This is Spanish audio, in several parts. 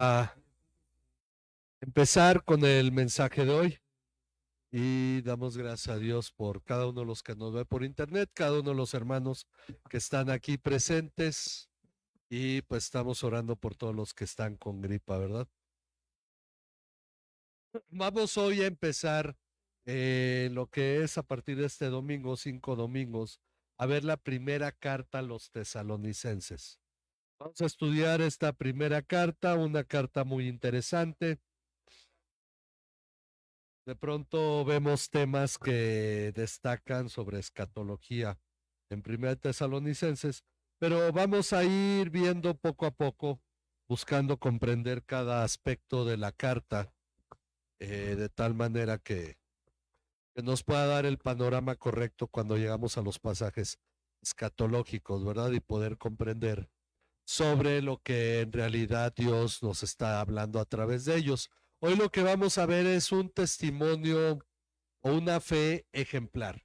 A empezar con el mensaje de hoy y damos gracias a Dios por cada uno de los que nos ve por internet, cada uno de los hermanos que están aquí presentes y pues estamos orando por todos los que están con gripa, ¿verdad? Vamos hoy a empezar lo que es a partir de este domingo, 5 domingos, a ver la primera carta a los tesalonicenses. Vamos a estudiar esta primera carta, una carta muy interesante. De pronto vemos temas que destacan sobre escatología en Primera Tesalonicenses, pero vamos a ir viendo poco a poco, buscando comprender cada aspecto de la carta, de tal manera que nos pueda dar el panorama correcto cuando llegamos a los pasajes escatológicos, ¿verdad? Y poder comprender sobre lo que en realidad Dios nos está hablando a través de ellos. Hoy lo que vamos a ver es un testimonio o una fe ejemplar.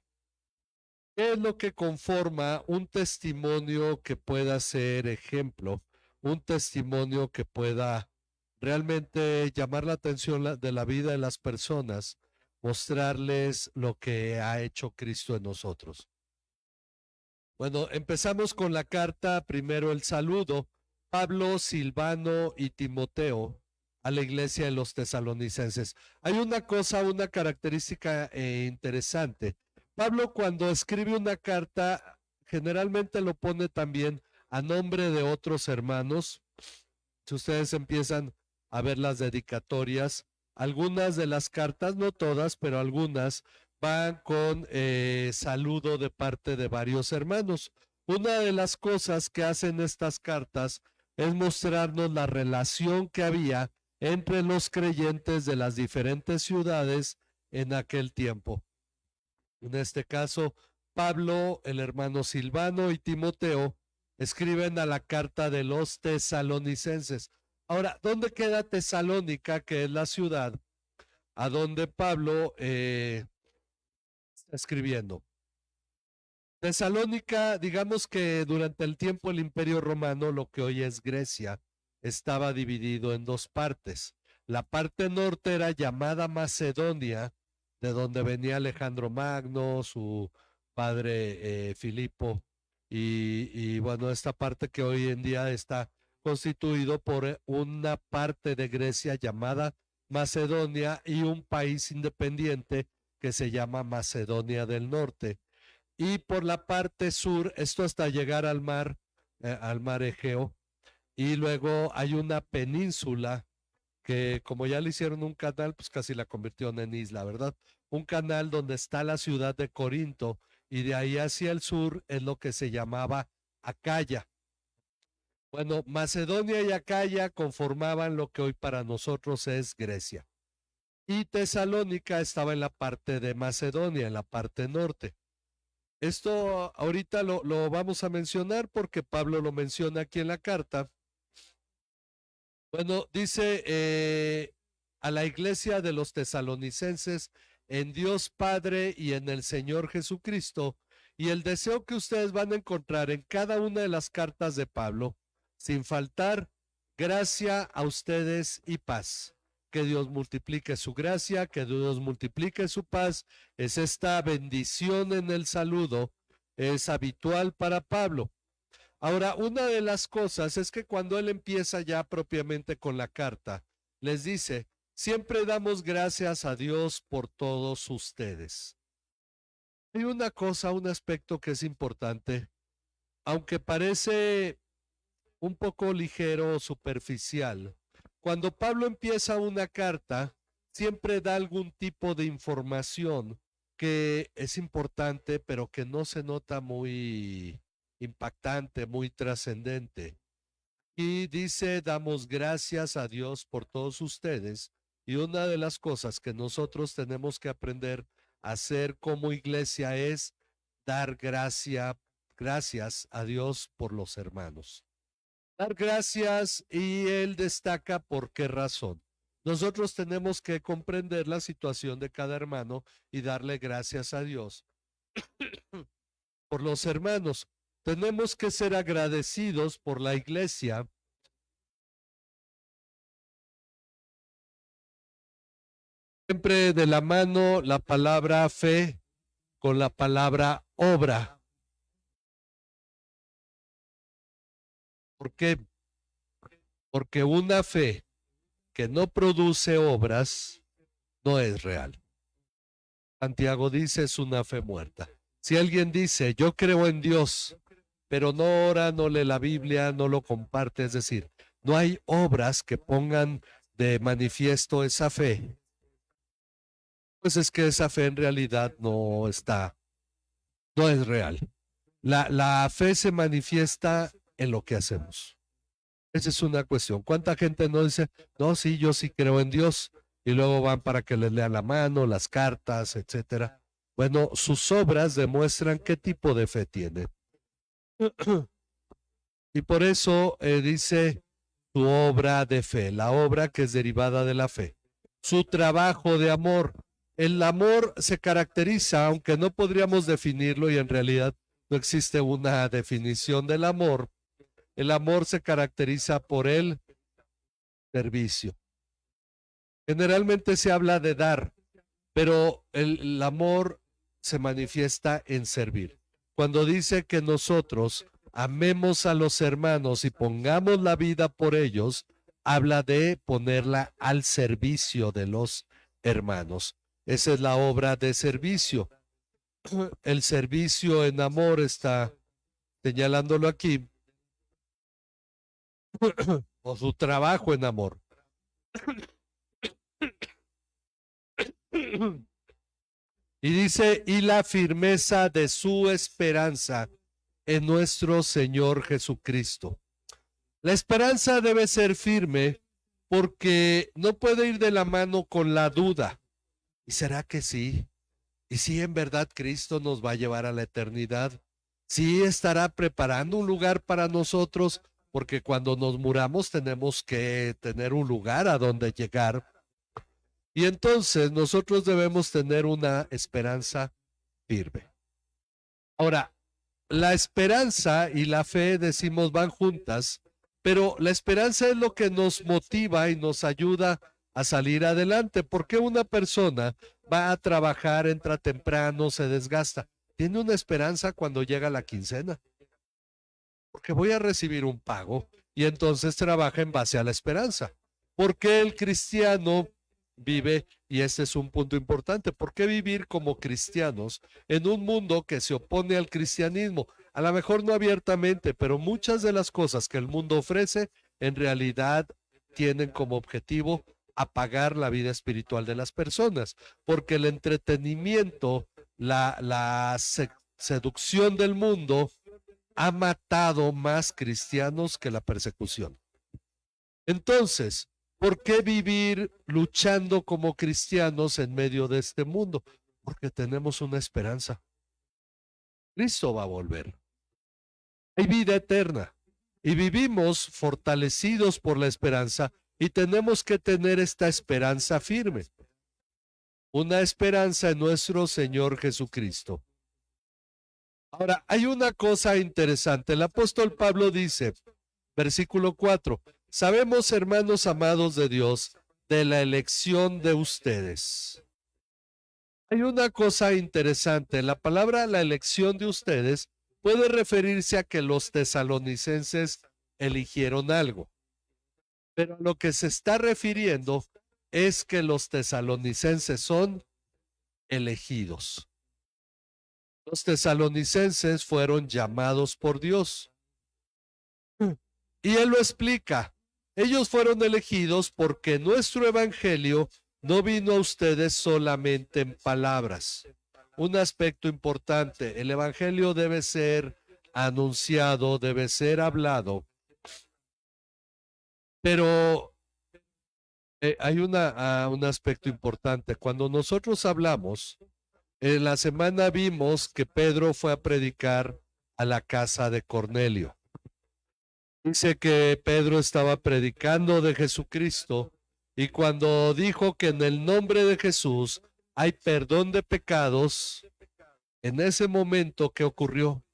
¿Qué es lo que conforma un testimonio que pueda ser ejemplo? Un testimonio que pueda realmente llamar la atención de la vida de las personas, mostrarles lo que ha hecho Cristo en nosotros. Bueno, empezamos con la carta, primero el saludo. Pablo, Silvano y Timoteo a la iglesia de los tesalonicenses. Hay una cosa, una característica interesante. Pablo cuando escribe una carta, generalmente lo pone también a nombre de otros hermanos. Si ustedes empiezan a ver las dedicatorias, algunas de las cartas, no todas, pero algunas, van con saludo de parte de varios hermanos. Una de las cosas que hacen estas cartas es mostrarnos la relación que había entre los creyentes de las diferentes ciudades en aquel tiempo. En este caso, Pablo, el hermano Silvano y Timoteo escriben a la carta de los tesalonicenses. Ahora, ¿dónde queda Tesalónica, que es la ciudad a donde Pablo está escribiendo? Tesalónica, digamos que durante el tiempo del Imperio Romano, lo que hoy es Grecia, estaba dividido en dos partes. La parte norte era llamada Macedonia, de donde venía Alejandro Magno, su padre Filipo, y bueno, esta parte que hoy en día está constituido por una parte de Grecia llamada Macedonia y un país independiente que se llama Macedonia del Norte, y por la parte sur, esto hasta llegar al mar Egeo, y luego hay una península que como ya le hicieron un canal, pues casi la convirtieron en isla, ¿verdad? Un canal donde está la ciudad de Corinto y de ahí hacia el sur es lo que se llamaba Acaya. Bueno, Macedonia y Acaya conformaban lo que hoy para nosotros es Grecia. Y Tesalónica estaba en la parte de Macedonia, en la parte norte. Esto ahorita lo vamos a mencionar porque Pablo lo menciona aquí en la carta. Bueno, dice a la iglesia de los tesalonicenses en Dios Padre y en el Señor Jesucristo, y el deseo que ustedes van a encontrar en cada una de las cartas de Pablo, sin faltar, gracia a ustedes y paz. Que Dios multiplique su gracia, que Dios multiplique su paz. Es esta bendición en el saludo, es habitual para Pablo. Ahora, una de las cosas es que cuando él empieza ya propiamente con la carta, les dice, siempre damos gracias a Dios por todos ustedes. Hay una cosa, un aspecto que es importante, aunque parece un poco ligero o superficial. Cuando Pablo empieza una carta, siempre da algún tipo de información que es importante, pero que no se nota muy impactante, muy trascendente. Y dice, damos gracias a Dios por todos ustedes. Y una de las cosas que nosotros tenemos que aprender a hacer como iglesia es dar gracias a Dios por los hermanos. Dar gracias, y él destaca por qué razón. Nosotros tenemos que comprender la situación de cada hermano y darle gracias a Dios por los hermanos. Tenemos que ser agradecidos por la iglesia Siempre de la mano la palabra fe con la palabra obra. ¿Por qué? Porque una fe que no produce obras no es real. Santiago dice es una fe muerta. Si alguien dice yo creo en Dios, pero no ora, no lee la Biblia, no lo comparte, es decir, no hay obras que pongan de manifiesto esa fe, pues es que esa fe en realidad no está, no es real. La fe se manifiesta en lo que hacemos. Esa es una cuestión. ¿Cuánta gente no dice, no, sí, yo sí creo en Dios? Y luego van para que les lean la mano, las cartas, etcétera. Bueno, sus obras demuestran qué tipo de fe tienen. Y por eso dice su obra de fe, la obra que es derivada de la fe. Su trabajo de amor. El amor se caracteriza, aunque no podríamos definirlo y en realidad no existe una definición del amor. El amor se caracteriza por el servicio. Generalmente se habla de dar, pero el amor se manifiesta en servir. Cuando dice que nosotros amemos a los hermanos y pongamos la vida por ellos, habla de ponerla al servicio de los hermanos. Esa es la obra de servicio. El servicio en amor está señalándolo aquí, o su trabajo en amor. Y dice, y la firmeza de su esperanza en nuestro Señor Jesucristo. La esperanza debe ser firme porque no puede ir de la mano con la duda. ¿Y será que sí? ¿Y si en verdad Cristo nos va a llevar a la eternidad? ¿Sí estará preparando un lugar para nosotros? Porque cuando nos muramos tenemos que tener un lugar a donde llegar. Y entonces nosotros debemos tener una esperanza firme. Ahora, la esperanza y la fe, decimos, van juntas, pero la esperanza es lo que nos motiva y nos ayuda a salir adelante. ¿Por qué una persona va a trabajar, entra temprano, se desgasta? Tiene una esperanza cuando llega la quincena, porque voy a recibir un pago y entonces trabaja en base a la esperanza. ¿Por qué el cristiano vive, y este es un punto importante, por qué vivir como cristianos en un mundo que se opone al cristianismo? A lo mejor no abiertamente, pero muchas de las cosas que el mundo ofrece en realidad tienen como objetivo apagar la vida espiritual de las personas, porque el entretenimiento, la seducción del mundo ha matado más cristianos que la persecución. Entonces, ¿por qué vivir luchando como cristianos en medio de este mundo? Porque tenemos una esperanza. Cristo va a volver. Hay vida eterna y vivimos fortalecidos por la esperanza y tenemos que tener esta esperanza firme. Una esperanza en nuestro Señor Jesucristo. Ahora, hay una cosa interesante. El apóstol Pablo dice, versículo 4, sabemos, hermanos amados de Dios, de la elección de ustedes. Hay una cosa interesante. La palabra la elección de ustedes puede referirse a que los tesalonicenses eligieron algo. Pero lo que se está refiriendo es que los tesalonicenses son elegidos. Los tesalonicenses fueron llamados por Dios. Y él lo explica. Ellos fueron elegidos porque nuestro evangelio no vino a ustedes solamente en palabras. Un aspecto importante, el evangelio debe ser anunciado, debe ser hablado. Pero hay un aspecto importante. Cuando nosotros hablamos, en la semana vimos que Pedro fue a predicar a la casa de Cornelio. Dice que Pedro estaba predicando de Jesucristo y cuando dijo que en el nombre de Jesús hay perdón de pecados, en ese momento, ¿qué ocurrió?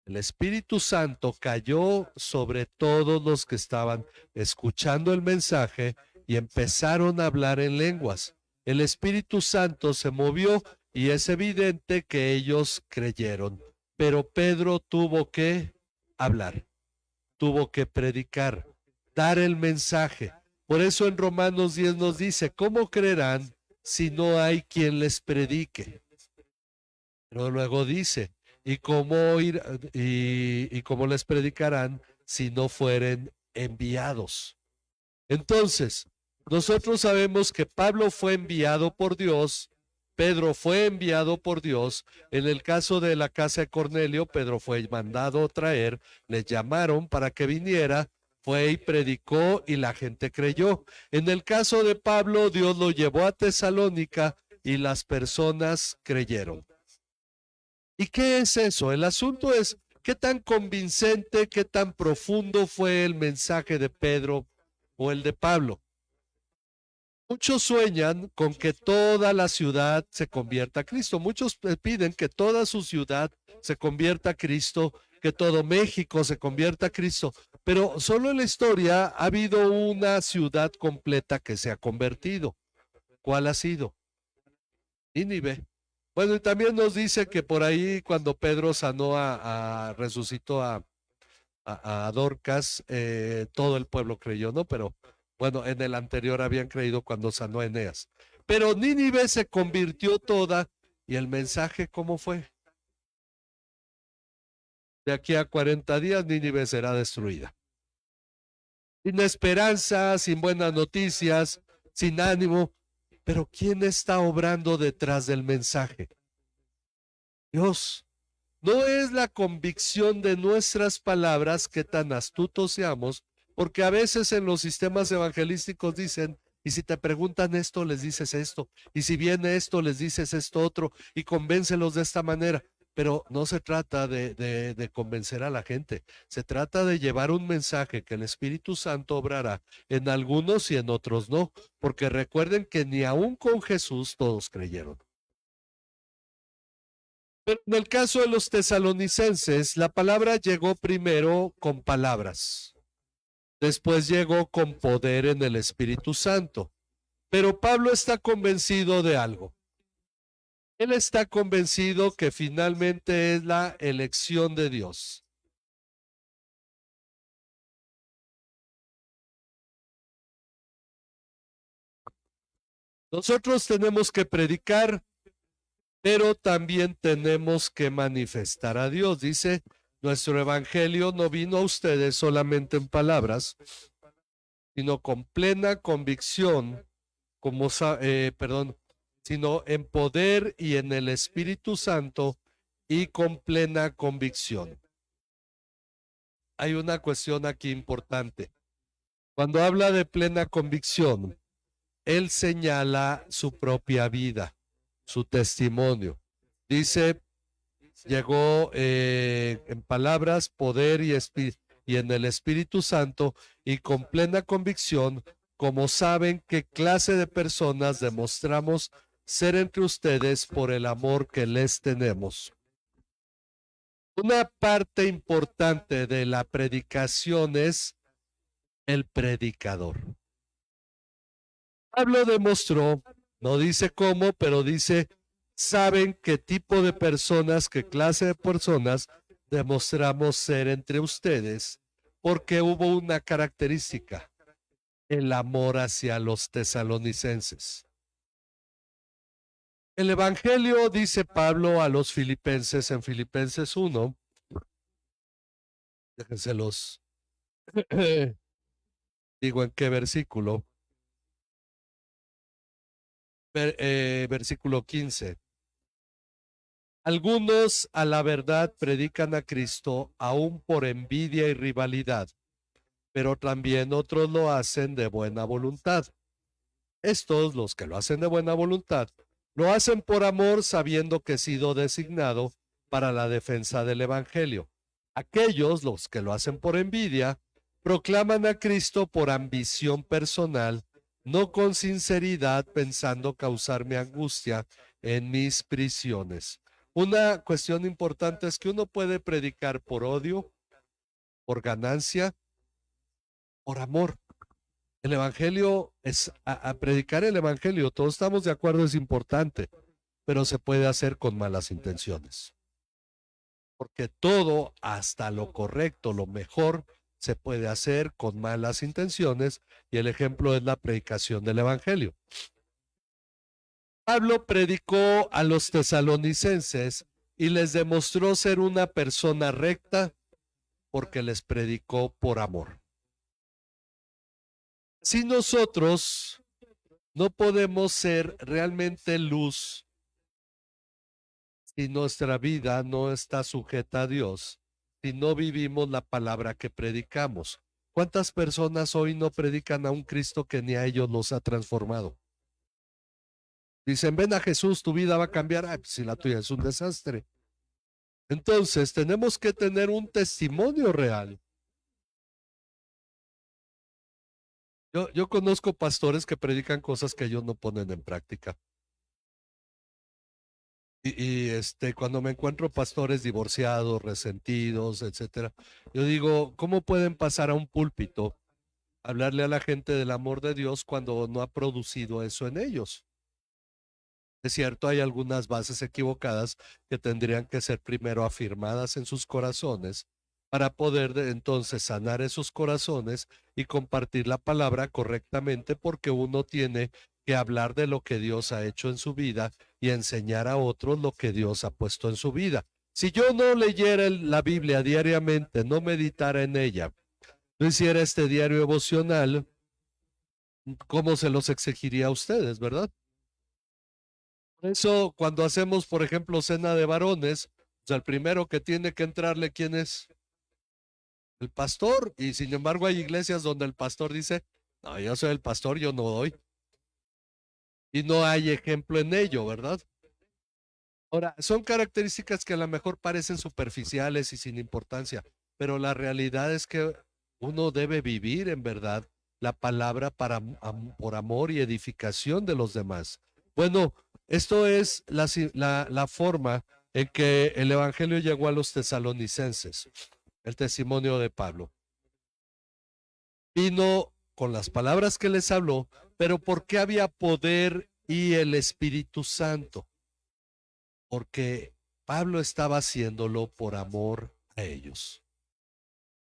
El Espíritu Santo cayó sobre todos los que estaban escuchando el mensaje y empezaron a hablar en lenguas. El Espíritu Santo se movió y es evidente que ellos creyeron. Pero Pedro tuvo que hablar, tuvo que predicar, dar el mensaje. Por eso en Romanos 10 nos dice, ¿cómo creerán si no hay quien les predique? Pero luego dice, ¿y cómo y cómo les predicarán si no fueren enviados? Entonces, nosotros sabemos que Pablo fue enviado por Dios, Pedro fue enviado por Dios. En el caso de la casa de Cornelio, Pedro fue mandado a traer, le llamaron para que viniera, fue y predicó y la gente creyó. En el caso de Pablo, Dios lo llevó a Tesalónica y las personas creyeron. ¿Y qué es eso? El asunto es qué tan convincente, qué tan profundo fue el mensaje de Pedro o el de Pablo. Muchos sueñan con que toda la ciudad se convierta a Cristo. Muchos piden que toda su ciudad se convierta a Cristo, que todo México se convierta a Cristo. Pero solo en la historia ha habido una ciudad completa que se ha convertido. ¿Cuál ha sido? Nínive. Bueno, y también nos dice que por ahí cuando Pedro sanó resucitó a Dorcas, todo el pueblo creyó, ¿no? Pero bueno, en el anterior habían creído cuando sanó a Eneas. Pero Nínive se convirtió toda y el mensaje, ¿cómo fue? De aquí a 40 días Nínive será destruida. Sin esperanza, sin buenas noticias, sin ánimo. Pero ¿quién está obrando detrás del mensaje? Dios. No es la convicción de nuestras palabras que tan astutos seamos, porque a veces en los sistemas evangelísticos dicen, y si te preguntan esto, les dices esto, y si viene esto, les dices esto otro, y convéncelos de esta manera. Pero no se trata de convencer a la gente, se trata de llevar un mensaje que el Espíritu Santo obrará en algunos y en otros no, porque recuerden que ni aún con Jesús todos creyeron. Pero en el caso de los tesalonicenses, la palabra llegó primero con palabras, después llegó con poder en el Espíritu Santo. Pero Pablo está convencido de algo. Él está convencido que finalmente es la elección de Dios. Nosotros tenemos que predicar, pero también tenemos que manifestar a Dios. Dice, nuestro evangelio no vino a ustedes solamente en palabras, sino con plena convicción, sino en poder y en el Espíritu Santo y con plena convicción. Hay una cuestión aquí importante. Cuando habla de plena convicción, él señala su propia vida, su testimonio. Dice, llegó en palabras, poder y en el Espíritu Santo y con plena convicción, como saben qué clase de personas demostramos ser entre ustedes por el amor que les tenemos. Una parte importante de la predicación es el predicador. Pablo demostró, no dice cómo, pero dice, saben qué tipo de personas, qué clase de personas demostramos ser entre ustedes, porque hubo una característica, el amor hacia los tesalonicenses. El Evangelio, dice Pablo a los filipenses en Filipenses 1, déjenselos, digo en qué versículo, versículo 15. Algunos a la verdad predican a Cristo aún por envidia y rivalidad, pero también otros lo hacen de buena voluntad. Estos, los que lo hacen de buena voluntad, lo hacen por amor sabiendo que he sido designado para la defensa del Evangelio. Aquellos, los que lo hacen por envidia, proclaman a Cristo por ambición personal, no con sinceridad pensando causarme angustia en mis prisiones. Una cuestión importante es que uno puede predicar por odio, por ganancia, por amor. El evangelio es a predicar el evangelio, todos estamos de acuerdo, es importante, pero se puede hacer con malas intenciones. Porque todo, hasta lo correcto, lo mejor, se puede hacer con malas intenciones, y el ejemplo es la predicación del evangelio. Pablo predicó a los tesalonicenses y les demostró ser una persona recta porque les predicó por amor. Si nosotros no podemos ser realmente luz si nuestra vida no está sujeta a Dios, si no vivimos la palabra que predicamos. ¿Cuántas personas hoy no predican a un Cristo que ni a ellos los ha transformado? Dicen, ven a Jesús, tu vida va a cambiar. Ay, pues si la tuya es un desastre. Entonces tenemos que tener un testimonio real. Yo conozco pastores que predican cosas que ellos no ponen en práctica. Cuando me encuentro pastores divorciados, resentidos, etcétera, yo digo, ¿cómo pueden pasar a un púlpito, hablarle a la gente del amor de Dios cuando no ha producido eso en ellos? Es cierto, hay algunas bases equivocadas que tendrían que ser primero afirmadas en sus corazones para poder entonces sanar esos corazones y compartir la palabra correctamente, porque uno tiene que hablar de lo que Dios ha hecho en su vida y enseñar a otros lo que Dios ha puesto en su vida. Si yo no leyera la Biblia diariamente, no meditara en ella, no hiciera este diario devocional, ¿cómo se los exigiría a ustedes, verdad? Por eso, cuando hacemos, por ejemplo, cena de varones, o sea, el primero que tiene que entrarle, ¿quién es? El pastor. Y sin embargo, hay iglesias donde el pastor dice, no, yo soy el pastor, yo no doy. Y no hay ejemplo en ello, ¿verdad? Ahora, son características que a lo mejor parecen superficiales y sin importancia, pero la realidad es que uno debe vivir en verdad la palabra por amor y edificación de los demás. Bueno, esto es la forma en que el Evangelio llegó a los tesalonicenses, el testimonio de Pablo. Vino con las palabras que les habló, pero ¿por qué había poder y el Espíritu Santo? Porque Pablo estaba haciéndolo por amor a ellos.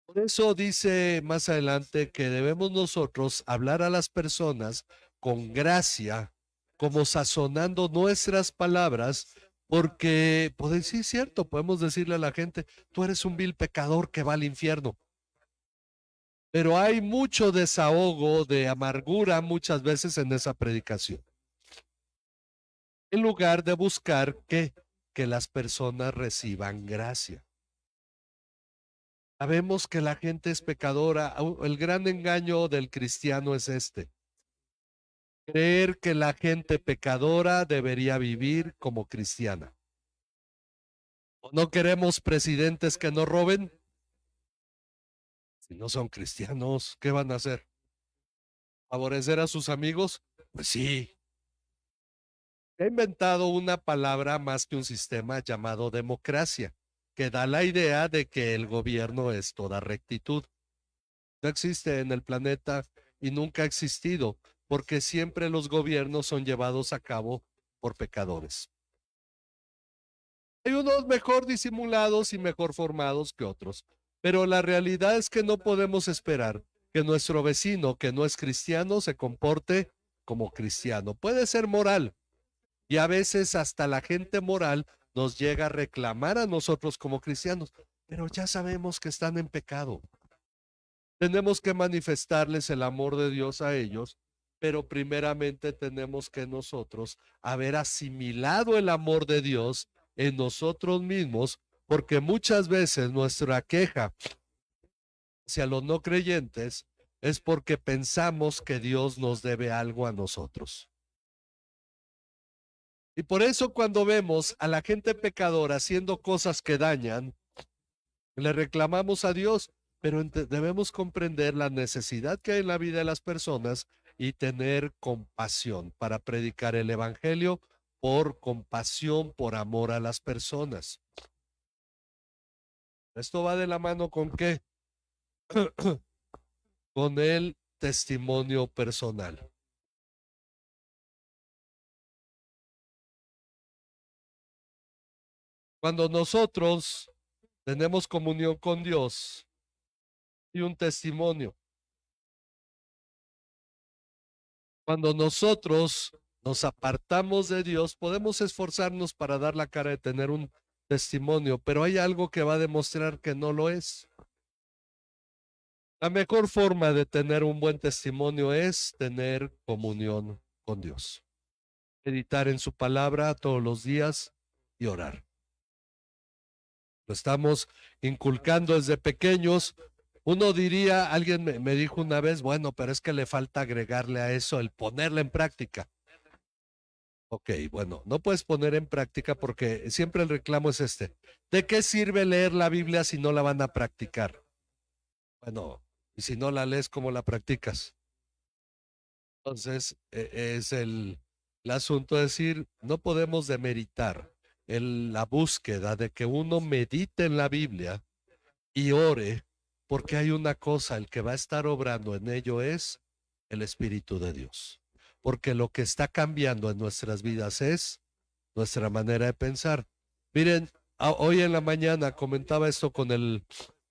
Por eso dice más adelante que debemos nosotros hablar a las personas con gracia, como sazonando nuestras palabras, porque, pues sí, es cierto, podemos decirle a la gente, tú eres un vil pecador que va al infierno. Pero hay mucho desahogo de amargura muchas veces en esa predicación, en lugar de buscar que las personas reciban gracia. Sabemos que la gente es pecadora. El gran engaño del cristiano es este: creer que la gente pecadora debería vivir como cristiana. No queremos presidentes que no roben. Si no son cristianos, ¿qué van a hacer? ¿Favorecer a sus amigos? Pues sí. He inventado una palabra más que un sistema llamado democracia, que da la idea de que el gobierno es toda rectitud. No existe en el planeta y nunca ha existido, porque siempre los gobiernos son llevados a cabo por pecadores. Hay unos mejor disimulados y mejor formados que otros, pero la realidad es que no podemos esperar que nuestro vecino que no es cristiano se comporte como cristiano. Puede ser moral, y a veces hasta la gente moral nos llega a reclamar a nosotros como cristianos, pero ya sabemos que están en pecado. Tenemos que manifestarles el amor de Dios a ellos, pero primeramente tenemos que nosotros haber asimilado el amor de Dios en nosotros mismos, porque muchas veces nuestra queja hacia los no creyentes es porque pensamos que Dios nos debe algo a nosotros. Y por eso cuando vemos a la gente pecadora haciendo cosas que dañan, le reclamamos a Dios, pero debemos comprender la necesidad que hay en la vida de las personas y tener compasión para predicar el evangelio por compasión, por amor a las personas. Esto va de la mano con qué? Con el testimonio personal. Cuando nosotros tenemos comunión con Dios y un testimonio, cuando nosotros nos apartamos de Dios, podemos esforzarnos para dar la cara de tener un testimonio, pero hay algo que va a demostrar que no lo es. La mejor forma de tener un buen testimonio es tener comunión con Dios. Meditar en su palabra todos los días y orar. Lo estamos inculcando desde pequeños. Uno diría, alguien me dijo una vez, bueno, pero es que le falta agregarle a eso el ponerla en práctica. Ok, bueno, no puedes poner en práctica porque siempre el reclamo es este. ¿De qué sirve leer la Biblia si no la van a practicar? Bueno, y si no la lees, ¿cómo la practicas? Entonces, es el asunto de decir, no podemos demeritar la búsqueda de que uno medite en la Biblia y ore, porque hay una cosa, el que va a estar obrando en ello es el Espíritu de Dios. Porque lo que está cambiando en nuestras vidas es nuestra manera de pensar. Miren, hoy en la mañana comentaba esto con el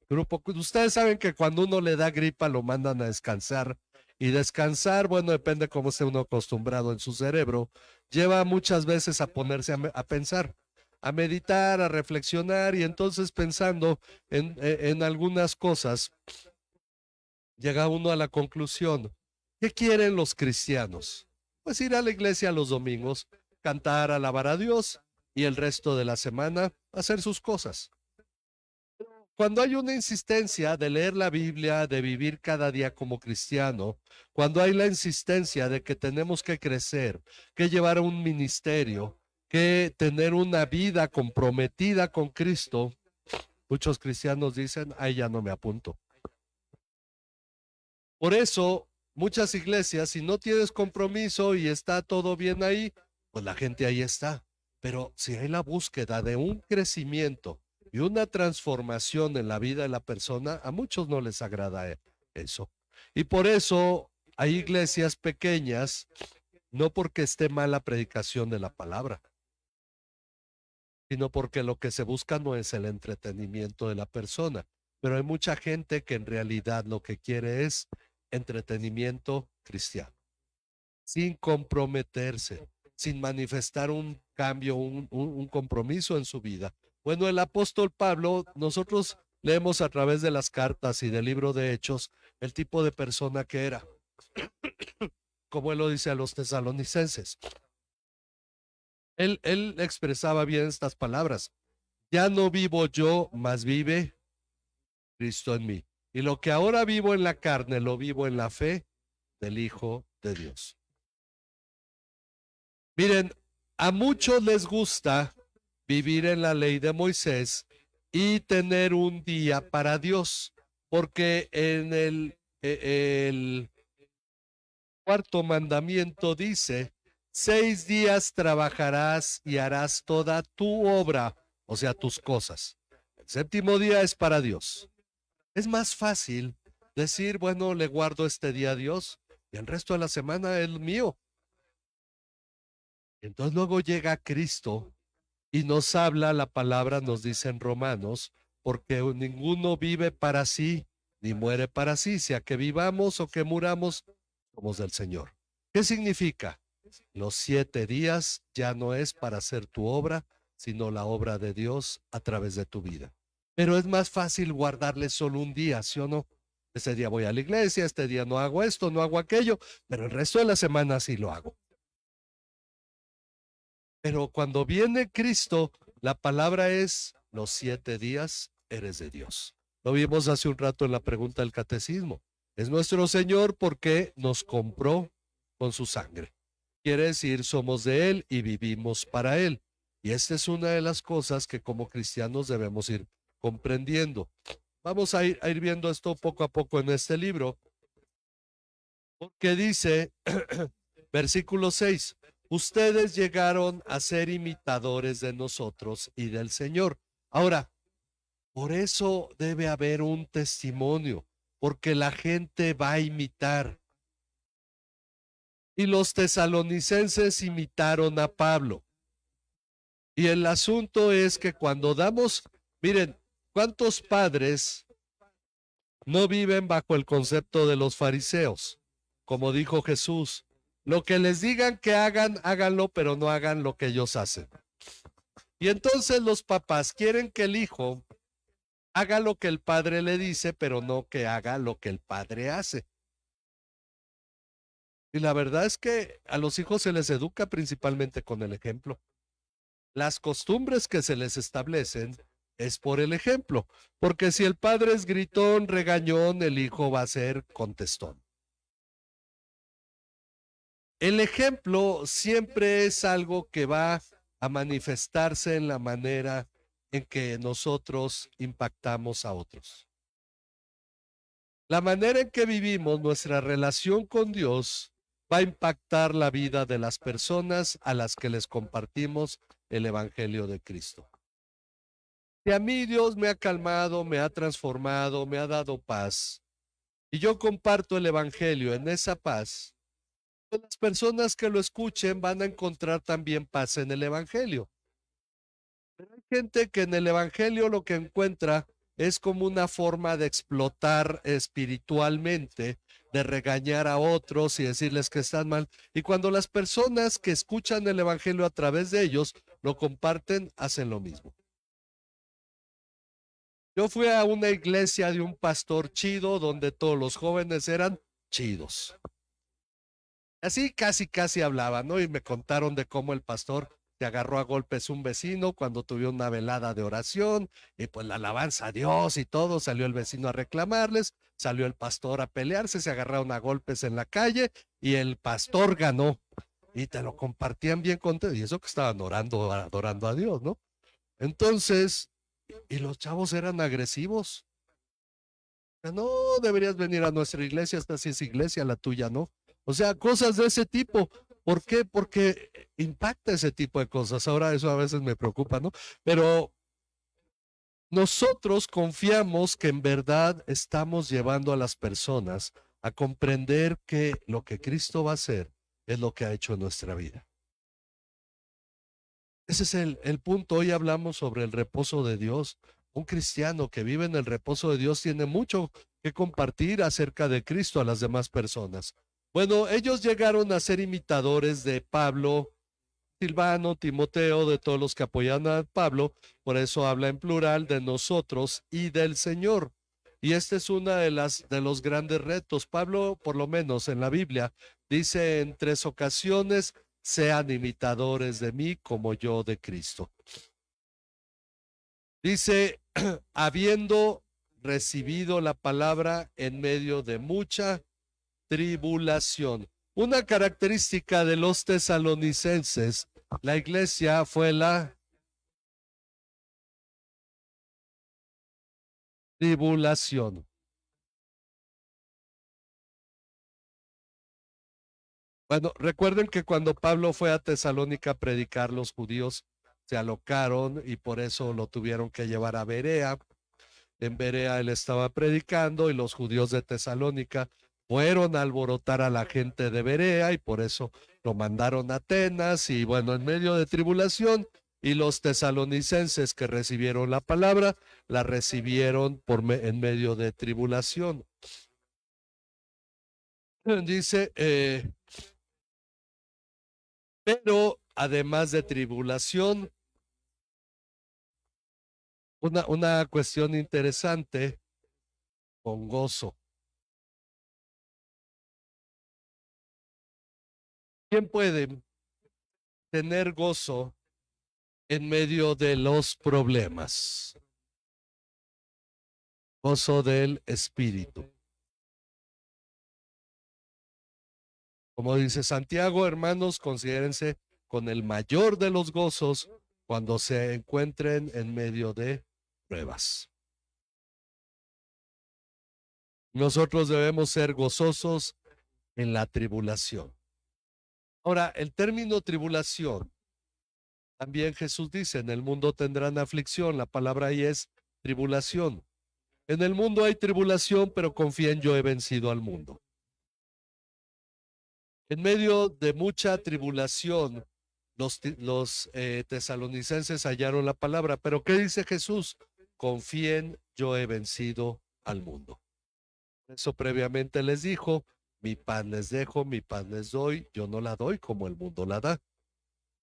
grupo. Ustedes saben que cuando uno le da gripa lo mandan a descansar y descansar, bueno, depende cómo esté uno acostumbrado en su cerebro, lleva muchas veces a ponerse a pensar, a meditar, a reflexionar y entonces pensando en algunas cosas, llega uno a la conclusión, ¿qué quieren los cristianos? Pues ir a la iglesia los domingos, cantar, alabar a Dios y el resto de la semana hacer sus cosas. Cuando hay una insistencia de leer la Biblia, de vivir cada día como cristiano, cuando hay la insistencia de que tenemos que crecer, que llevar un ministerio, que tener una vida comprometida con Cristo, muchos cristianos dicen, ay, ya no me apunto. Por eso, muchas iglesias, si no tienes compromiso y está todo bien ahí, pues la gente ahí está. Pero si hay la búsqueda de un crecimiento y una transformación en la vida de la persona, a muchos no les agrada eso. Y por eso hay iglesias pequeñas, no porque esté mal la predicación de la palabra, sino porque lo que se busca no es el entretenimiento de la persona. Pero hay mucha gente que en realidad lo que quiere es entretenimiento cristiano, sin comprometerse, sin manifestar un cambio, un compromiso en su vida. Bueno, el apóstol Pablo, nosotros leemos a través de las cartas y del libro de Hechos el tipo de persona que era, como él lo dice a los tesalonicenses. Él expresaba bien estas palabras. Ya no vivo yo, mas vive Cristo en mí. Y lo que ahora vivo en la carne, lo vivo en la fe del Hijo de Dios. Miren, a muchos les gusta vivir en la ley de Moisés y tener un día para Dios, porque en el cuarto mandamiento dice, 6 días trabajarás y harás toda tu obra, o sea, tus cosas. El séptimo día es para Dios. Es más fácil decir, bueno, le guardo este día a Dios y el resto de la semana es mío. Entonces luego llega Cristo y nos habla, la palabra nos dice en Romanos, porque ninguno vive para sí, ni muere para sí, sea que vivamos o que muramos, somos del Señor. ¿Qué significa? Los 7 días ya no es para hacer tu obra, sino la obra de Dios a través de tu vida. Pero es más fácil guardarle solo un día, ¿sí o no? Este día voy a la iglesia, este día no hago esto, no hago aquello, pero el resto de la semana sí lo hago. Pero cuando viene Cristo, la palabra es, los 7 días eres de Dios. Lo vimos hace un rato en la pregunta del catecismo. Es nuestro Señor porque nos compró con su sangre. Quiere decir, somos de Él y vivimos para Él. Y esta es una de las cosas que como cristianos debemos ir comprendiendo. Vamos a ir viendo esto poco a poco en este libro, porque dice, versículo 6, ustedes llegaron a ser imitadores de nosotros y del Señor. Ahora, por eso debe haber un testimonio, porque la gente va a imitar. y los tesalonicenses imitaron a Pablo. Y el asunto es que cuando damos, miren, ¿cuántos padres no viven bajo el concepto de los fariseos? Como dijo Jesús, lo que les digan que hagan, háganlo, pero no hagan lo que ellos hacen. Y entonces los papás quieren que el hijo haga lo que el padre le dice, pero no que haga lo que el padre hace. Y la verdad es que a los hijos se les educa principalmente con el ejemplo. Las costumbres que se les establecen es por el ejemplo, porque si el padre es gritón, regañón, el hijo va a ser contestón. El ejemplo siempre es algo que va a manifestarse en la manera en que nosotros impactamos a otros. La manera en que vivimos nuestra relación con Dios va a impactar la vida de las personas a las que les compartimos el Evangelio de Cristo. Si a mí Dios me ha calmado, me ha transformado, me ha dado paz, y yo comparto el Evangelio en esa paz, pues las personas que lo escuchen van a encontrar también paz en el Evangelio. Pero hay gente que en el Evangelio lo que encuentra es como una forma de explotar espiritualmente, de regañar a otros y decirles que están mal. Y cuando las personas que escuchan el Evangelio a través de ellos lo comparten, hacen lo mismo. Yo fui a una iglesia de un pastor chido donde todos los jóvenes eran chidos. Así casi hablaban, ¿no? Y me contaron de cómo el pastor se agarró a golpes un vecino cuando tuvieron una velada de oración y pues la alabanza a Dios y todo, salió el vecino a reclamarles, salió el pastor a pelearse, se agarraron a golpes en la calle y el pastor ganó y te lo compartían bien contigo y eso que estaban orando, adorando a Dios, ¿no? Entonces, y los chavos eran agresivos. No deberías venir a nuestra iglesia, esta sí es iglesia, la tuya no. O sea, cosas de ese tipo. ¿Por qué? Porque impacta ese tipo de cosas. Ahora eso a veces me preocupa, ¿no? Pero nosotros confiamos que en verdad estamos llevando a las personas a comprender que lo que Cristo va a hacer es lo que ha hecho en nuestra vida. Ese es el punto. Hoy hablamos sobre el reposo de Dios. Un cristiano que vive en el reposo de Dios tiene mucho que compartir acerca de Cristo a las demás personas. Bueno, ellos llegaron a ser imitadores de Pablo, Silvano, Timoteo, de todos los que apoyan a Pablo. Por eso habla en plural de nosotros y del Señor. Y este es uno de los grandes retos. Pablo, por lo menos en la Biblia, dice en 3 ocasiones, sean imitadores de mí como yo de Cristo. Dice, habiendo recibido la palabra en medio de mucha tribulación. Una característica de los tesalonicenses, la iglesia fue la tribulación. Bueno, recuerden que cuando Pablo fue a Tesalónica a predicar, los judíos se alocaron y por eso lo tuvieron que llevar a Berea. En Berea él estaba predicando y los judíos de Tesalónica fueron a alborotar a la gente de Berea y por eso lo mandaron a Atenas y bueno, en medio de tribulación y los tesalonicenses que recibieron la palabra, la recibieron en medio de tribulación. Dice, pero además de tribulación, una cuestión interesante, con gozo. ¿Quién puede tener gozo en medio de los problemas? Gozo del Espíritu. Como dice Santiago, hermanos, considérense con el mayor de los gozos cuando se encuentren en medio de pruebas. Nosotros debemos ser gozosos en la tribulación. Ahora, el término tribulación, también Jesús dice, en el mundo tendrán aflicción, la palabra ahí es tribulación. En el mundo hay tribulación, pero confíen, yo he vencido al mundo. En medio de mucha tribulación, los tesalonicenses hallaron la palabra. Pero ¿qué dice Jesús? Confíen, yo he vencido al mundo. Eso previamente les dijo, mi paz les dejo, mi paz les doy, yo no la doy como el mundo la da.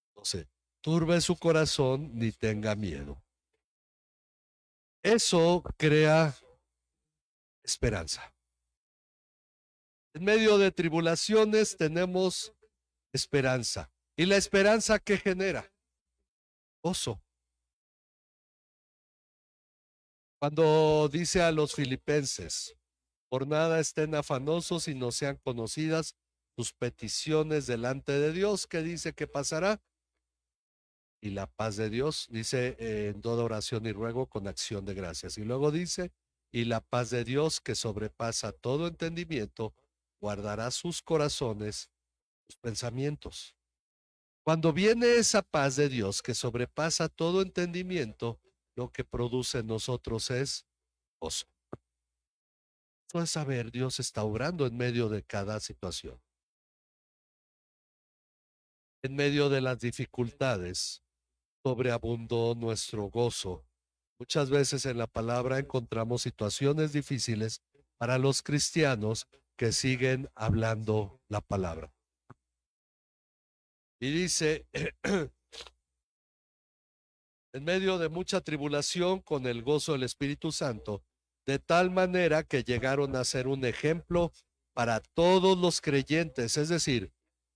Entonces, turbe su corazón ni tenga miedo. Eso crea esperanza. En medio de tribulaciones tenemos esperanza. ¿Y la esperanza qué genera? Gozo. Cuando dice a los filipenses, por nada estén afanosos y no sean conocidas sus peticiones delante de Dios, ¿qué dice que pasará? Y la paz de Dios, dice en toda oración y ruego con acción de gracias. Y luego dice, y la paz de Dios que sobrepasa todo entendimiento, guardará sus corazones, sus pensamientos. Cuando viene esa paz de Dios que sobrepasa todo entendimiento, lo que produce en nosotros es gozo. Eso es saber, Dios está obrando en medio de cada situación. En medio de las dificultades, sobreabundó nuestro gozo. Muchas veces en la palabra encontramos situaciones difíciles para los cristianos que siguen hablando la palabra. Y dice, en medio de mucha tribulación con el gozo del Espíritu Santo, de tal manera que llegaron a ser un ejemplo para todos los creyentes, es decir,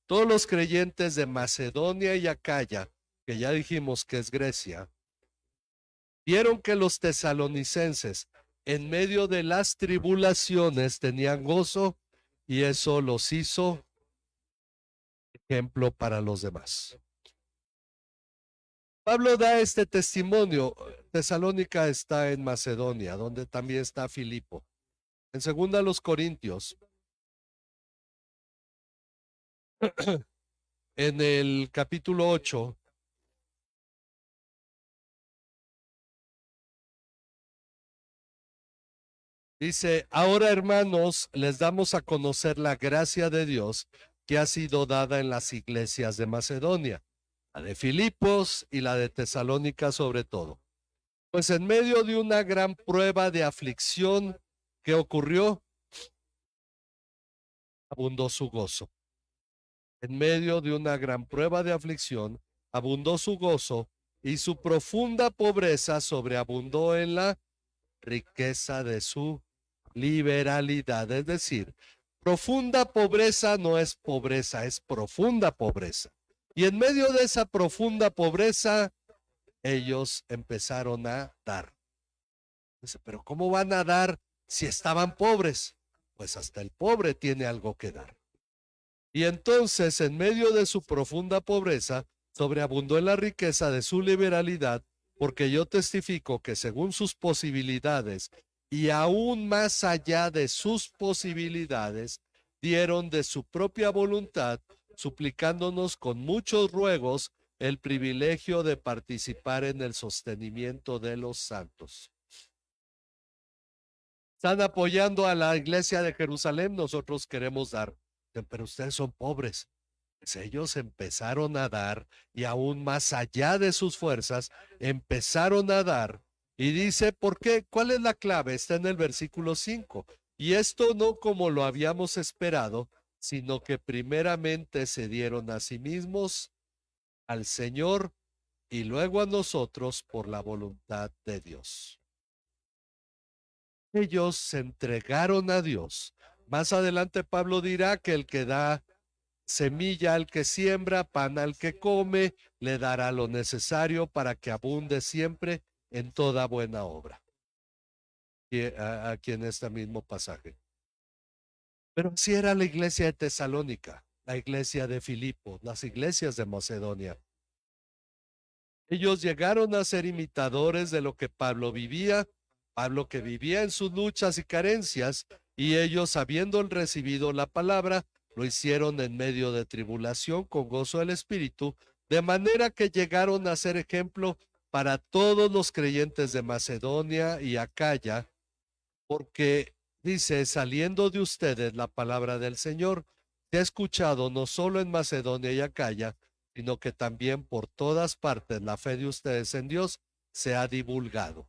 todos los creyentes de Macedonia y Acaya, que ya dijimos que es Grecia, vieron que los tesalonicenses en medio de las tribulaciones tenían gozo y eso los hizo ejemplo para los demás. Pablo da este testimonio. Tesalónica está en Macedonia, donde también está Filipo. En segunda los Corintios, en el capítulo 8, dice, ahora hermanos, les damos a conocer la gracia de Dios que ha sido dada en las iglesias de Macedonia, la de Filipos y la de Tesalónica sobre todo. Pues en medio de una gran prueba de aflicción que ocurrió, abundó su gozo. En medio de una gran prueba de aflicción, abundó su gozo y su profunda pobreza sobreabundó en la riqueza de su liberalidad. Es decir, profunda pobreza no es pobreza, es profunda pobreza. Y en medio de esa profunda pobreza, ellos empezaron a dar. Dice, pero ¿cómo van a dar si estaban pobres? Pues hasta el pobre tiene algo que dar. Y entonces, en medio de su profunda pobreza, sobreabundó en la riqueza de su liberalidad, porque yo testifico que según sus posibilidades y aún más allá de sus posibilidades, dieron de su propia voluntad, suplicándonos con muchos ruegos el privilegio de participar en el sostenimiento de los santos. Están apoyando a la iglesia de Jerusalén, nosotros queremos dar, pero ustedes son pobres. Pues ellos empezaron a dar y aún más allá de sus fuerzas, empezaron a dar. Y dice, ¿por qué? ¿Cuál es la clave? Está en el versículo 5. Y esto no como lo habíamos esperado, sino que primeramente se dieron a sí mismos, al Señor y luego a nosotros por la voluntad de Dios. Ellos se entregaron a Dios. Más adelante Pablo dirá que el que da semilla al que siembra, pan al que come, le dará lo necesario para que abunde siempre en toda buena obra. Y aquí en este mismo pasaje. Pero así era la iglesia de Tesalónica, la iglesia de Filipo, las iglesias de Macedonia. Ellos llegaron a ser imitadores de lo que Pablo vivía, Pablo que vivía en sus luchas y carencias, y ellos, habiendo recibido la palabra, lo hicieron en medio de tribulación con gozo del Espíritu, de manera que llegaron a ser ejemplo para todos los creyentes de Macedonia y Acaya, porque dice, saliendo de ustedes la palabra del Señor, se ha escuchado no solo en Macedonia y Acaya, sino que también por todas partes la fe de ustedes en Dios se ha divulgado.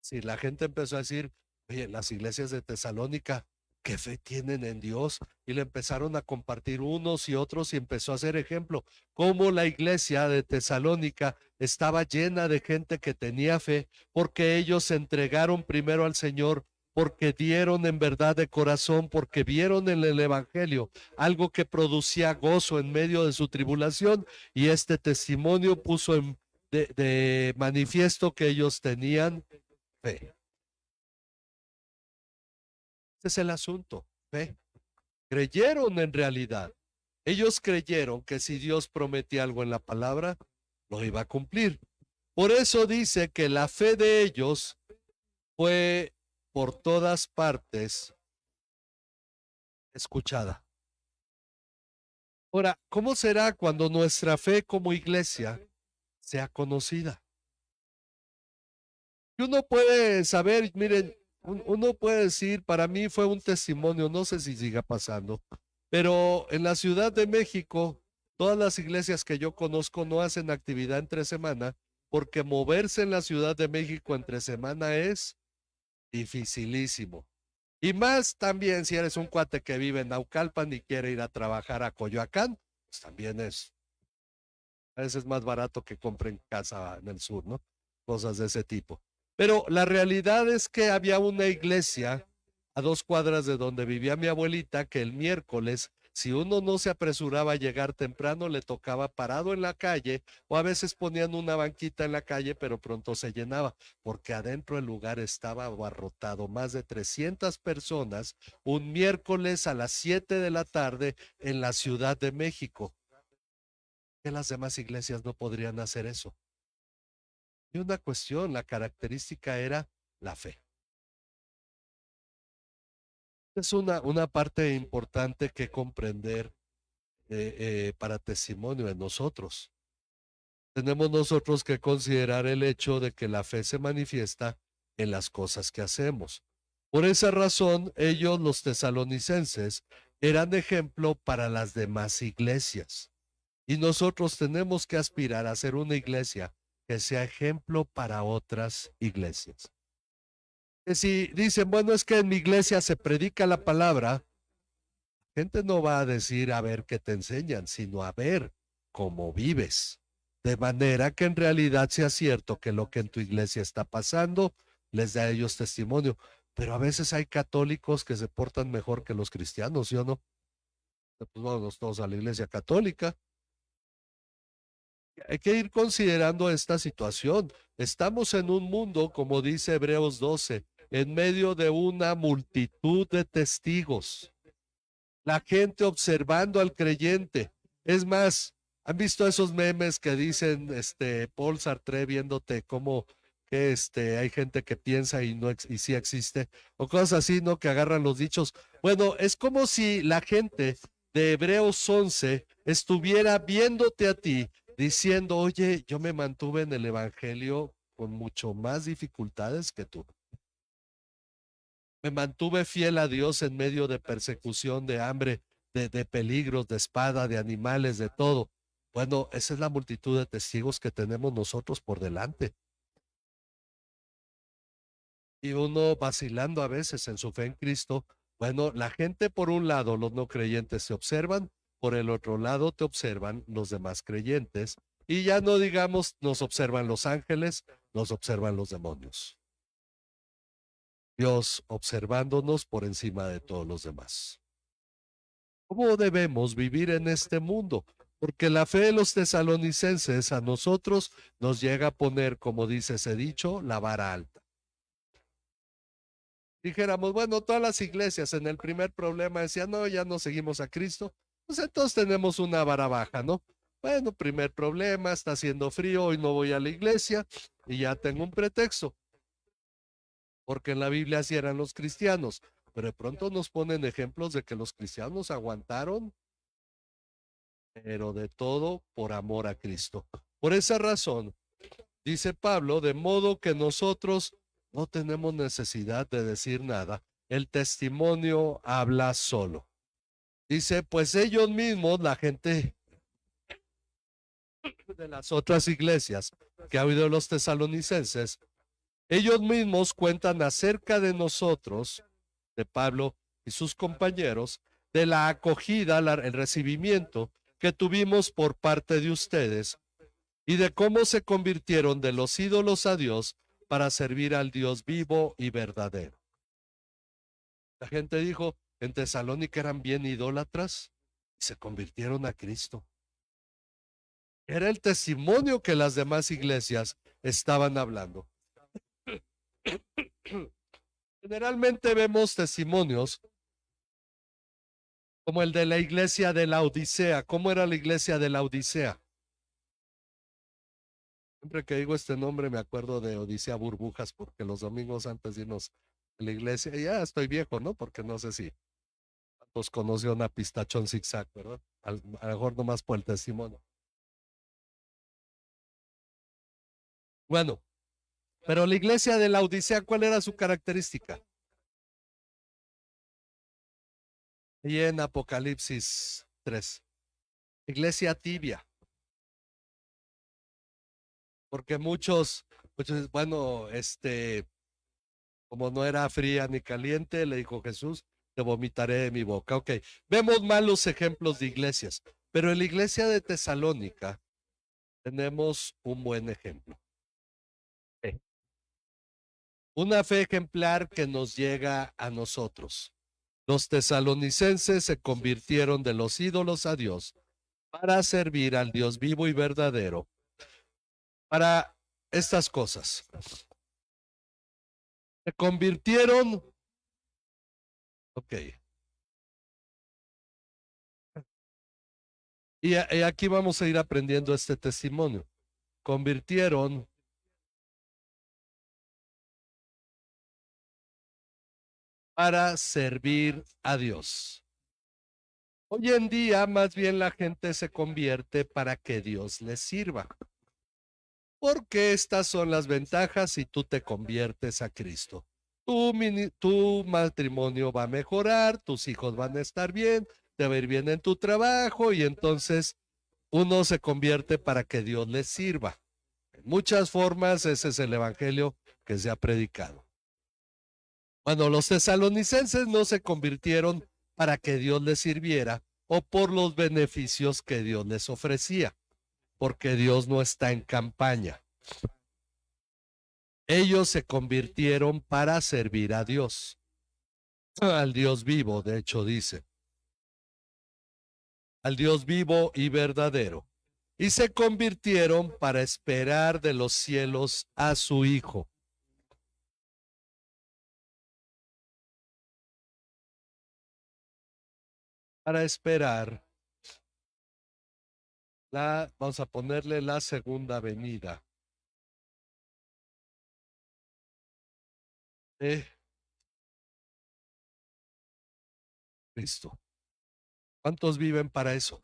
Si la gente empezó a decir, oye, las iglesias de Tesalónica, ¿qué fe tienen en Dios? Y le empezaron a compartir unos y otros y empezó a hacer ejemplo, cómo la iglesia de Tesalónica estaba llena de gente que tenía fe, porque ellos se entregaron primero al Señor, porque dieron en verdad de corazón, porque vieron en el Evangelio algo que producía gozo en medio de su tribulación, y este testimonio puso de manifiesto que ellos tenían fe. Ese es el asunto, fe. Creyeron en realidad. Ellos creyeron que si Dios prometía algo en la palabra, lo iba a cumplir. Por eso dice que la fe de ellos fue por todas partes escuchada. Ahora, ¿cómo será cuando nuestra fe como iglesia sea conocida? Y uno puede saber, miren, uno puede decir, para mí fue un testimonio, no sé si siga pasando, pero en la Ciudad de México, todas las iglesias que yo conozco no hacen actividad entre semana, porque moverse en la Ciudad de México entre semana es dificilísimo. Y más también si eres un cuate que vive en Naucalpan y quiere ir a trabajar a Coyoacán, pues también es, a veces es más barato que compren casa en el sur, ¿no? Cosas de ese tipo. Pero la realidad es que había una iglesia a 2 cuadras de donde vivía mi abuelita que el miércoles, si uno no se apresuraba a llegar temprano, le tocaba parado en la calle o a veces ponían una banquita en la calle, pero pronto se llenaba porque adentro el lugar estaba abarrotado. Más de 300 personas un miércoles a las 7 de la tarde en la Ciudad de México. Que las demás iglesias no podrían hacer eso. Y una cuestión, la característica era la fe. Es una parte importante que comprender para testimonio de nosotros. Tenemos nosotros que considerar el hecho de que la fe se manifiesta en las cosas que hacemos. Por esa razón, ellos, los tesalonicenses, eran ejemplo para las demás iglesias. Y nosotros tenemos que aspirar a ser una iglesia que sea ejemplo para otras iglesias. Que si dicen, bueno, es que en mi iglesia se predica la palabra, gente no va a decir a ver qué te enseñan, sino a ver cómo vives. De manera que en realidad sea cierto que lo que en tu iglesia está pasando les da a ellos testimonio. Pero a veces hay católicos que se portan mejor que los cristianos, ¿sí o no? Pues vamos todos a la iglesia católica. Hay que ir considerando esta situación. Estamos en un mundo, como dice Hebreos 12, en medio de una multitud de testigos. La gente observando al creyente. Es más, ¿han visto esos memes que dicen, Paul Sartre viéndote como que hay gente que piensa y no y sí existe, o cosas así, ¿no? Que agarran los dichos. Bueno, es como si la gente de Hebreos 11 estuviera viéndote a ti diciendo, oye, yo me mantuve en el evangelio con mucho más dificultades que tú. Me mantuve fiel a Dios en medio de persecución, de hambre, de peligros, de espada, de animales, de todo. Bueno, esa es la multitud de testigos que tenemos nosotros por delante. Y uno vacilando a veces en su fe en Cristo. Bueno, la gente por un lado, los no creyentes se observan, por el otro lado te observan los demás creyentes. Y ya no digamos, nos observan los ángeles, nos observan los demonios. Dios observándonos por encima de todos los demás. ¿Cómo debemos vivir en este mundo? Porque la fe de los tesalonicenses a nosotros nos llega a poner, como dice ese dicho, la vara alta. Dijéramos, bueno, todas las iglesias en el primer problema decían, no, ya no seguimos a Cristo, pues entonces tenemos una vara baja, ¿no? Bueno, primer problema, está haciendo frío, hoy no voy a la iglesia y ya tengo un pretexto, porque en la Biblia así eran los cristianos, pero de pronto nos ponen ejemplos de que los cristianos aguantaron pero de todo por amor a Cristo. Por esa razón, dice Pablo, de modo que nosotros no tenemos necesidad de decir nada. El testimonio habla solo. Dice, pues ellos mismos, la gente de las otras iglesias que ha oído los tesalonicenses, ellos mismos cuentan acerca de nosotros, de Pablo y sus compañeros, de la acogida, el recibimiento que tuvimos por parte de ustedes y de cómo se convirtieron de los ídolos a Dios para servir al Dios vivo y verdadero. La gente dijo, en Tesalónica eran bien idólatras y se convirtieron a Cristo. Era el testimonio que las demás iglesias estaban hablando. Generalmente vemos testimonios como el de la iglesia de la Odisea. ¿Cómo era la iglesia de la Odisea? Siempre que digo este nombre me acuerdo de Odisea Burbujas, porque los domingos antes de irnos a la iglesia, ya estoy viejo, ¿no? Porque no sé si los conoció una pistachón zigzag, ¿verdad? A lo mejor nomás por el testimonio. Bueno, pero la iglesia de la Odisea, ¿cuál era su característica? Y en Apocalipsis 3, iglesia tibia, porque muchos, bueno, como no era fría ni caliente, le dijo Jesús, te vomitaré de mi boca. Ok, vemos malos ejemplos de iglesias, pero en la iglesia de Tesalónica tenemos un buen ejemplo. Sí. Una fe ejemplar que nos llega a nosotros. Los tesalonicenses se convirtieron de los ídolos a Dios para servir al Dios vivo y verdadero, para estas cosas. Se convirtieron, ok, y aquí vamos a ir aprendiendo este testimonio. Convirtieron para servir a Dios. Hoy en día, más bien la gente se convierte para que Dios les sirva. Porque estas son las ventajas si tú te conviertes a Cristo. Tu matrimonio va a mejorar, tus hijos van a estar bien, te va a ir bien en tu trabajo y entonces uno se convierte para que Dios les sirva. En muchas formas, ese es el evangelio que se ha predicado. Bueno, los tesalonicenses no se convirtieron para que Dios les sirviera o por los beneficios que Dios les ofrecía, porque Dios no está en campaña. Ellos se convirtieron para servir a Dios, al Dios vivo, de hecho dice, al Dios vivo y verdadero. Y se convirtieron para esperar de los cielos a su Hijo. Para esperar vamos a ponerle la segunda venida de Cristo. ¿Cuántos viven para eso?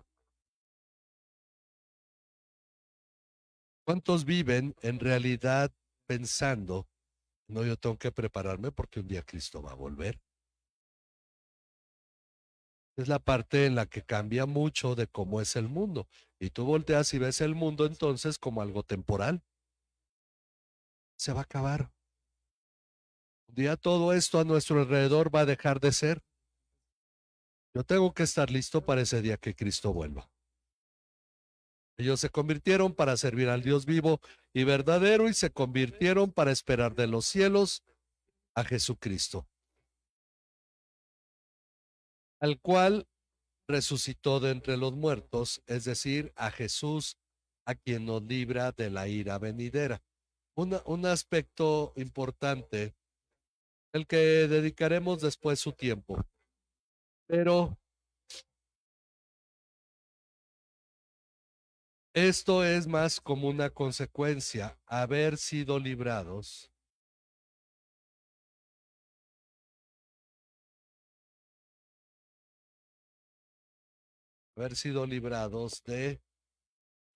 ¿Cuántos viven en realidad pensando, no, yo tengo que prepararme porque un día Cristo va a volver? Es la parte en la que cambia mucho de cómo es el mundo. Y tú volteas y ves el mundo entonces como algo temporal. Se va a acabar. Un día todo esto a nuestro alrededor va a dejar de ser. Yo tengo que estar listo para ese día que Cristo vuelva. Ellos se convirtieron para servir al Dios vivo y verdadero y se convirtieron para esperar de los cielos a Jesucristo, al cual resucitó de entre los muertos, es decir, a Jesús, a quien nos libra de la ira venidera. Un aspecto importante, el que dedicaremos después su tiempo, pero esto es más como una consecuencia, haber sido librados de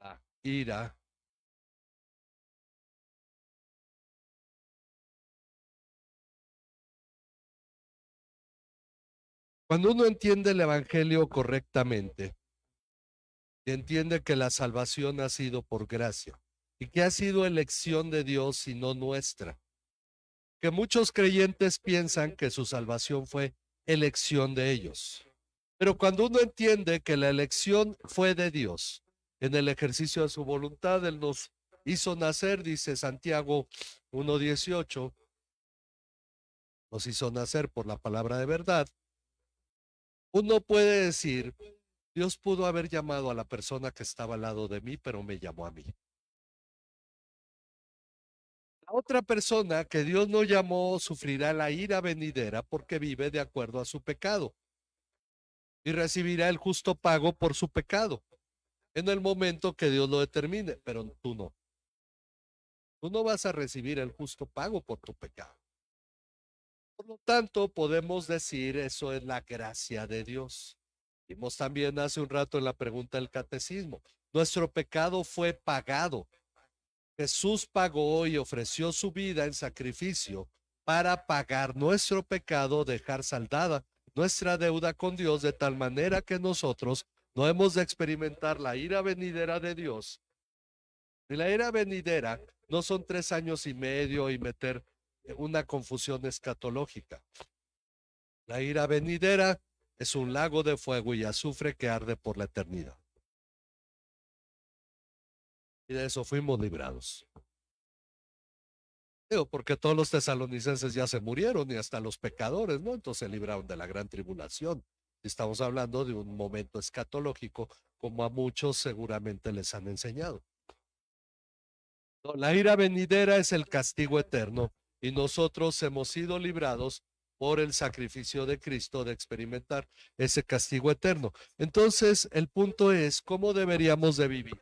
la ira Cuando uno entiende el evangelio correctamente y entiende que la salvación ha sido por gracia y que ha sido elección de Dios y no nuestra, que muchos creyentes piensan que su salvación fue elección de ellos. Pero cuando uno entiende que la elección fue de Dios, en el ejercicio de su voluntad, Él nos hizo nacer, dice Santiago 1:18, nos hizo nacer por la palabra de verdad. Uno puede decir, Dios pudo haber llamado a la persona que estaba al lado de mí, pero me llamó a mí. La otra persona que Dios no llamó sufrirá la ira venidera porque vive de acuerdo a su pecado y recibirá el justo pago por su pecado en el momento que Dios lo determine, pero tú no. Tú no vas a recibir el justo pago por tu pecado. Por lo tanto, podemos decir eso es la gracia de Dios. Vimos también hace un rato en la pregunta del catecismo. Nuestro pecado fue pagado. Jesús pagó y ofreció su vida en sacrificio para pagar nuestro pecado, dejar saldada nuestra deuda con Dios de tal manera que nosotros no hemos de experimentar la ira venidera de Dios. Y la ira venidera no son 3 años y medio y meter una confusión escatológica. La ira venidera es un lago de fuego y azufre que arde por la eternidad. Y de eso fuimos librados. Digo, porque todos los tesalonicenses ya se murieron y hasta los pecadores, ¿no? Entonces se libraron de la gran tribulación. Estamos hablando de un momento escatológico, como a muchos seguramente les han enseñado. No, la ira venidera es el castigo eterno y nosotros hemos sido librados por el sacrificio de Cristo de experimentar ese castigo eterno. Entonces, el punto es cómo deberíamos de vivir.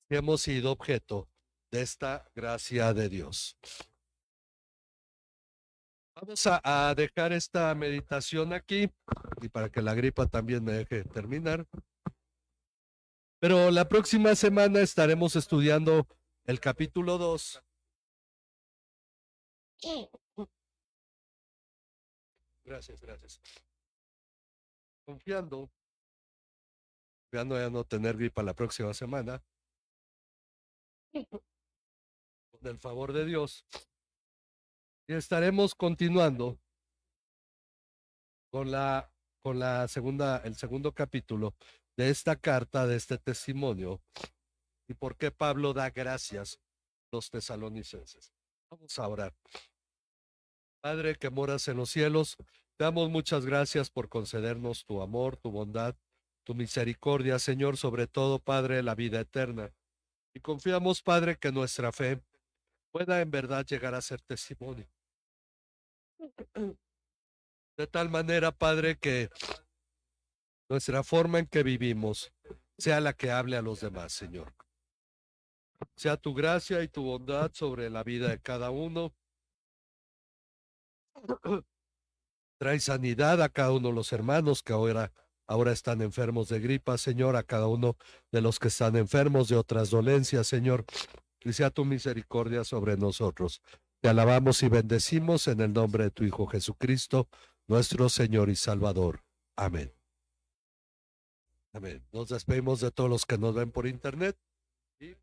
Hemos sido objeto de esta gracia de Dios. Vamos a dejar esta meditación aquí y para que la gripa también me deje terminar. Pero la próxima semana estaremos estudiando el capítulo 2. Gracias, gracias. Confiando ya no tener gripa la próxima semana, con el favor de Dios. Y estaremos continuando con el segundo capítulo de esta carta, de este testimonio, y por qué Pablo da gracias a los tesalonicenses. Vamos a orar. Padre que moras en los cielos, te damos muchas gracias por concedernos tu amor, tu bondad, tu misericordia, Señor, sobre todo, Padre, la vida eterna. Y confiamos, Padre, que nuestra fe pueda en verdad llegar a ser testimonio. De tal manera, Padre, que nuestra forma en que vivimos sea la que hable a los demás, Señor. Sea tu gracia y tu bondad sobre la vida de cada uno. Trae sanidad a cada uno de los hermanos que ahora están enfermos de gripa, Señor, a cada uno de los que están enfermos de otras dolencias, Señor. Y sea tu misericordia sobre nosotros. Te alabamos y bendecimos en el nombre de tu Hijo Jesucristo, nuestro Señor y Salvador. Amén. Amén. Nos despedimos de todos los que nos ven por internet. Y